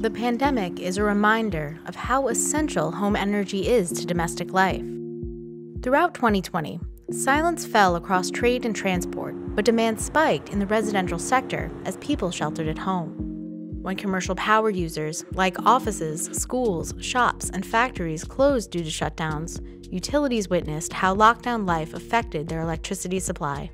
The pandemic is a reminder of how essential home energy is to domestic life. Throughout 2020, silence fell across trade and transport, but demand spiked in the residential sector as people sheltered at home. When commercial power users, like offices, schools, shops, and factories closed due to shutdowns, utilities witnessed how lockdown life affected their electricity supply.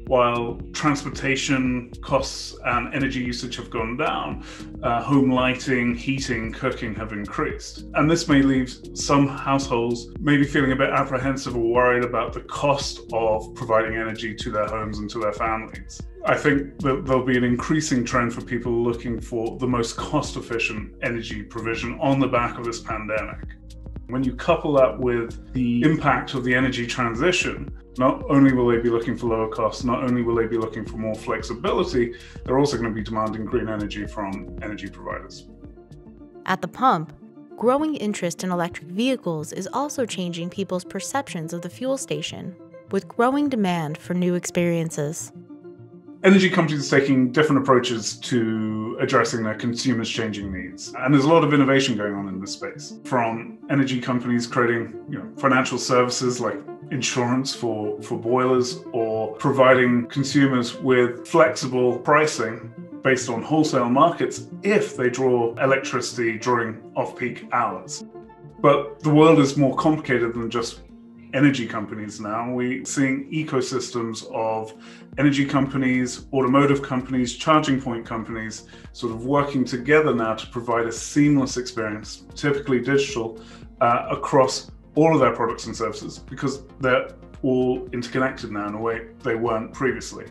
While transportation costs and energy usage have gone down, home lighting, heating, cooking have increased. And this may leave some households maybe feeling a bit apprehensive or worried about the cost of providing energy to their homes and to their families. I think that there'll be an increasing trend for people looking for the most cost-efficient energy provision on the back of this pandemic. When you couple that with the impact of the energy transition, not only will they be looking for lower costs, not only will they be looking for more flexibility, they're also going to be demanding green energy from energy providers. At the pump, growing interest in electric vehicles is also changing people's perceptions of the fuel station, with growing demand for new experiences. Energy companies are taking different approaches to addressing their consumers' changing needs. And there's a lot of innovation going on in this space. From energy companies creating financial services like insurance for boilers, or providing consumers with flexible pricing based on wholesale markets if they draw electricity during off-peak hours. But the world is more complicated than just energy companies now. We're seeing ecosystems of energy companies, automotive companies, charging point companies, sort of working together now to provide a seamless experience, typically digital, across all of their products and services, because they're all interconnected now in a way they weren't previously.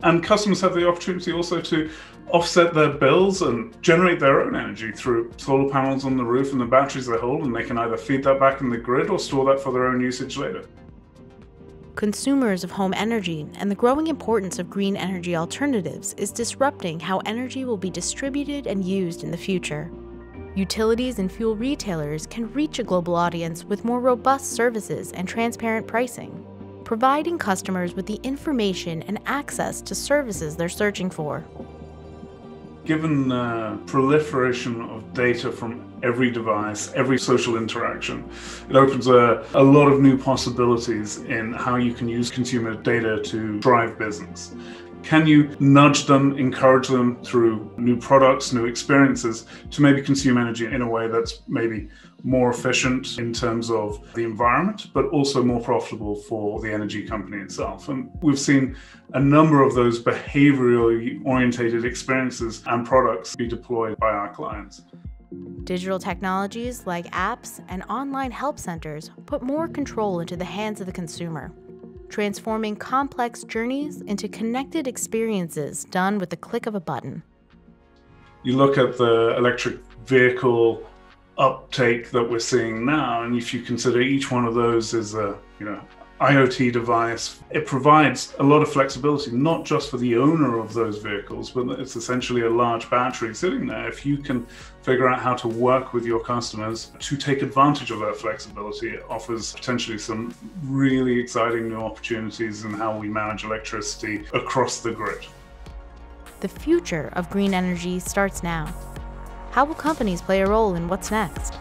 And customers have the opportunity also to offset their bills and generate their own energy through solar panels on the roof and the batteries they hold, and they can either feed that back in the grid or store that for their own usage later. Consumers of home energy and the growing importance of green energy alternatives is disrupting how energy will be distributed and used in the future. Utilities and fuel retailers can reach a global audience with more robust services and transparent pricing, providing customers with the information and access to services they're searching for. Given the proliferation of data from every device, every social interaction, it opens a lot of new possibilities in how you can use consumer data to drive business. Can you nudge them, encourage them through new products, new experiences to maybe consume energy in a way that's maybe more efficient in terms of the environment, but also more profitable for the energy company itself? And we've seen a number of those behaviorally orientated experiences and products be deployed by our clients. Digital technologies like apps and online help centers put more control into the hands of the consumer, transforming complex journeys into connected experiences done with the click of a button. You look at the electric vehicle uptake that we're seeing now, and if you consider each one of those as a IoT device, it provides a lot of flexibility, not just for the owner of those vehicles, but it's essentially a large battery sitting there. If you can figure out how to work with your customers to take advantage of that flexibility, it offers potentially some really exciting new opportunities in how we manage electricity across the grid. The future of green energy starts now. How will companies play a role in what's next?